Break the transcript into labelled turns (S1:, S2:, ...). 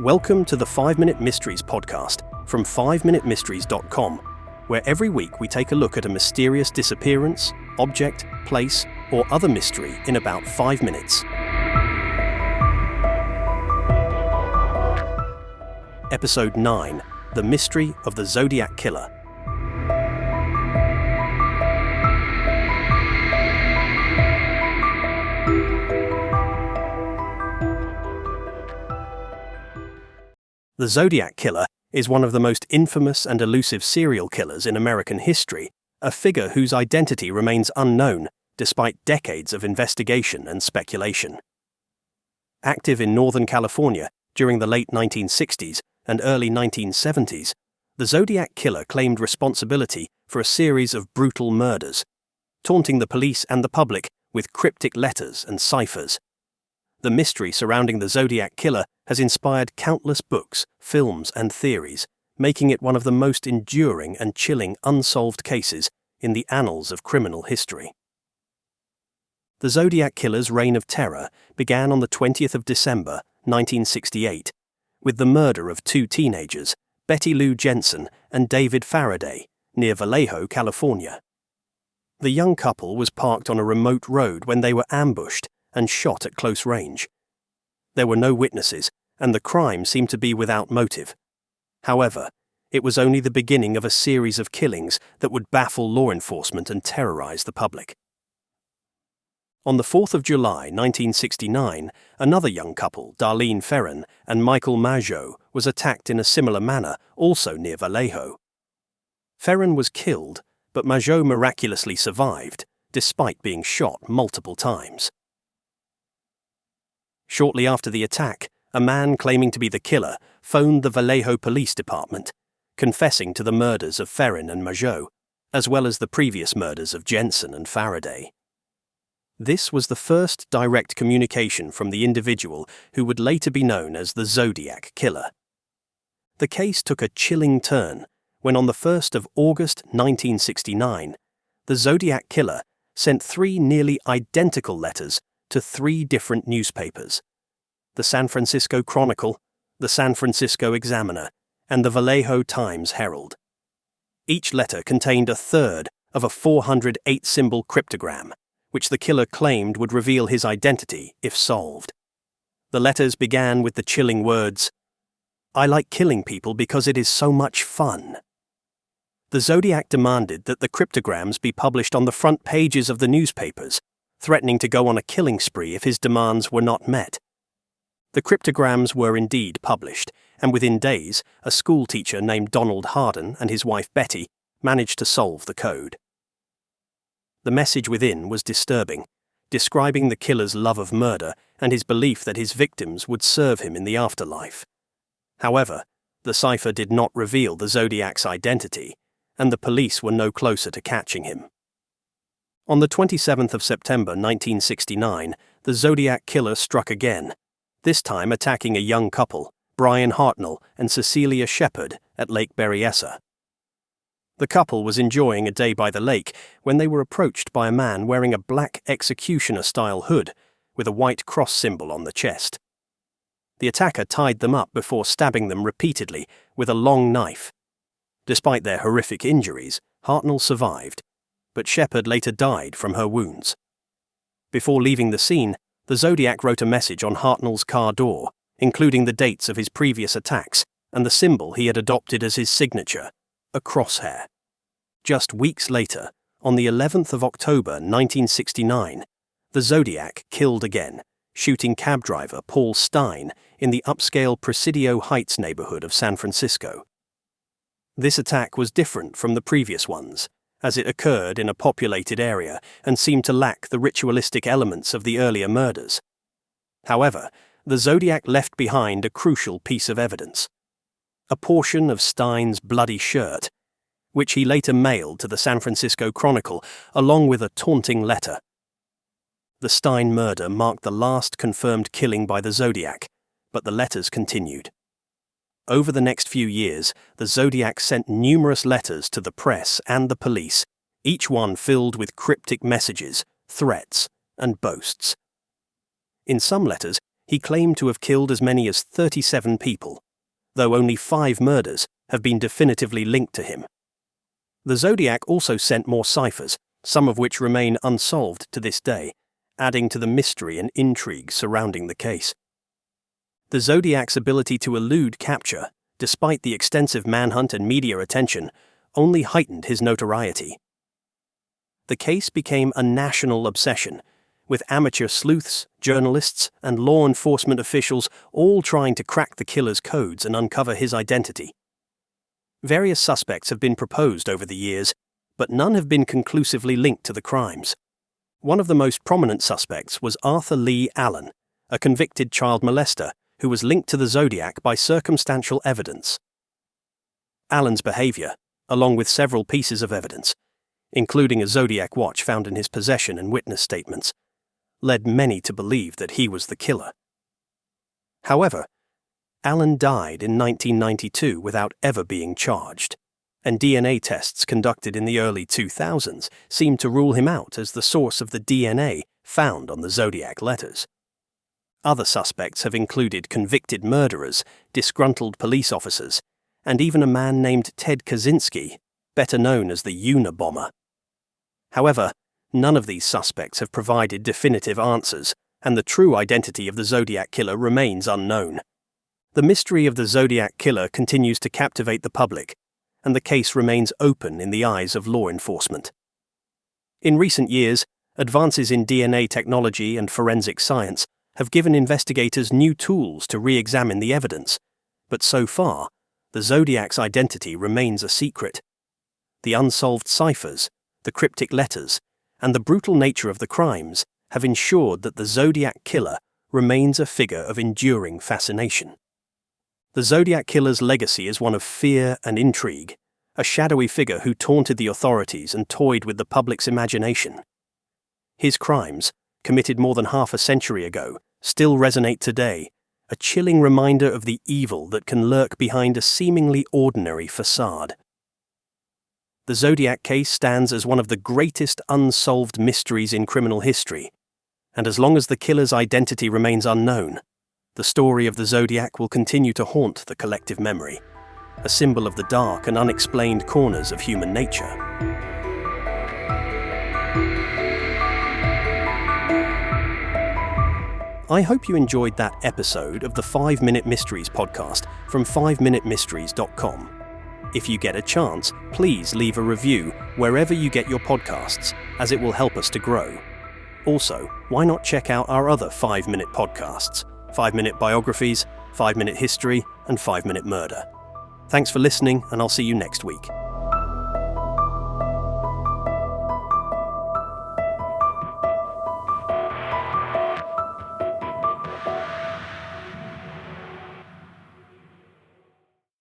S1: Welcome to the 5-Minute Mysteries podcast from 5minutemysteries.com, where every week we take a look at a mysterious disappearance, object, place, or other mystery in about 5 minutes. Episode 9, The Mystery of the Zodiac Killer. The Zodiac Killer is one of the most infamous and elusive serial killers in American history, a figure whose identity remains unknown despite decades of investigation and speculation. Active in Northern California during the late 1960s and early 1970s, the Zodiac Killer claimed responsibility for a series of brutal murders, taunting the police and the public with cryptic letters and ciphers. The mystery surrounding the Zodiac Killer has inspired countless books, films, and theories, making it one of the most enduring and chilling unsolved cases in the annals of criminal history. The Zodiac Killer's reign of terror began on the 20th of December, 1968, with the murder of two teenagers, Betty Lou Jensen and David Faraday, near Vallejo, California. The young couple was parked on a remote road when they were ambushed and shot at close range. There were no witnesses, and the crime seemed to be without motive. However, it was only the beginning of a series of killings that would baffle law enforcement and terrorize the public. On the 4th of July, 1969, another young couple, Darlene Ferrin and Michael Mageau, was attacked in a similar manner, also near Vallejo. Ferrin was killed, but Mageau miraculously survived, despite being shot multiple times. Shortly after the attack, a man claiming to be the killer phoned the Vallejo Police Department, confessing to the murders of Ferrin and Mageau, as well as the previous murders of Jensen and Faraday. This was the first direct communication from the individual who would later be known as the Zodiac Killer. The case took a chilling turn when on the 1st of August 1969, the Zodiac Killer sent 3 nearly identical letters to 3 different newspapers: the San Francisco Chronicle, the San Francisco Examiner, and the Vallejo Times-Herald. Each letter contained a third of a 408-symbol cryptogram, which the killer claimed would reveal his identity if solved. The letters began with the chilling words, "I like killing people because it is so much fun." The Zodiac demanded that the cryptograms be published on the front pages of the newspapers, threatening to go on a killing spree if his demands were not met. The cryptograms were indeed published, and within days, a school teacher named Donald Harden and his wife Betty managed to solve the code. The message within was disturbing, describing the killer's love of murder and his belief that his victims would serve him in the afterlife. However, the cipher did not reveal the Zodiac's identity, and the police were no closer to catching him. On the 27th of September 1969, the Zodiac Killer struck again, this time attacking a young couple, Brian Hartnell and Cecilia Shepard, at Lake Berryessa. The couple was enjoying a day by the lake when they were approached by a man wearing a black executioner-style hood with a white cross symbol on the chest. The attacker tied them up before stabbing them repeatedly with a long knife. Despite their horrific injuries, Hartnell survived, but Shepard later died from her wounds. Before leaving the scene, the Zodiac wrote a message on Hartnell's car door, including the dates of his previous attacks and the symbol he had adopted as his signature, a crosshair. Just weeks later, on the 11th of October 1969, the Zodiac killed again, shooting cab driver Paul Stein in the upscale Presidio Heights neighborhood of San Francisco. This attack was different from the previous ones, as it occurred in a populated area and seemed to lack the ritualistic elements of the earlier murders. However, the Zodiac left behind a crucial piece of evidence: a portion of Stein's bloody shirt, which he later mailed to the San Francisco Chronicle along with a taunting letter. The Stein murder marked the last confirmed killing by the Zodiac, but the letters continued. Over the next few years, the Zodiac sent numerous letters to the press and the police, each one filled with cryptic messages, threats, and boasts. In some letters, he claimed to have killed as many as 37 people, though only 5 murders have been definitively linked to him. The Zodiac also sent more ciphers, some of which remain unsolved to this day, adding to the mystery and intrigue surrounding the case. The Zodiac's ability to elude capture, despite the extensive manhunt and media attention, only heightened his notoriety. The case became a national obsession, with amateur sleuths, journalists, and law enforcement officials all trying to crack the killer's codes and uncover his identity. Various suspects have been proposed over the years, but none have been conclusively linked to the crimes. One of the most prominent suspects was Arthur Lee Allen, a convicted child molester who was linked to the Zodiac by circumstantial evidence. Allen's behavior, along with several pieces of evidence, including a Zodiac watch found in his possession and witness statements, led many to believe that he was the killer. However, Allen died in 1992 without ever being charged, and DNA tests conducted in the early 2000s seemed to rule him out as the source of the DNA found on the Zodiac letters. Other suspects have included convicted murderers, disgruntled police officers, and even a man named Ted Kaczynski, better known as the Unabomber. However, none of these suspects have provided definitive answers, and the true identity of the Zodiac Killer remains unknown. The mystery of the Zodiac Killer continues to captivate the public, and the case remains open in the eyes of law enforcement. In recent years, advances in DNA technology and forensic science have given investigators new tools to re-examine the evidence, but so far, the Zodiac's identity remains a secret. The unsolved ciphers, the cryptic letters, and the brutal nature of the crimes have ensured that the Zodiac Killer remains a figure of enduring fascination. The Zodiac Killer's legacy is one of fear and intrigue, a shadowy figure who taunted the authorities and toyed with the public's imagination. His crimes, committed more than half a century ago, still resonate today, a chilling reminder of the evil that can lurk behind a seemingly ordinary facade. The Zodiac case stands as one of the greatest unsolved mysteries in criminal history, and as long as the killer's identity remains unknown, the story of the Zodiac will continue to haunt the collective memory, a symbol of the dark and unexplained corners of human nature. I hope you enjoyed that episode of the 5-Minute Mysteries podcast from 5minutemysteries.com. If you get a chance, please leave a review wherever you get your podcasts, as it will help us to grow. Also, why not check out our other 5-minute podcasts, 5-Minute Biographies, 5-Minute History, and 5-Minute Murder. Thanks for listening, and I'll see you next week.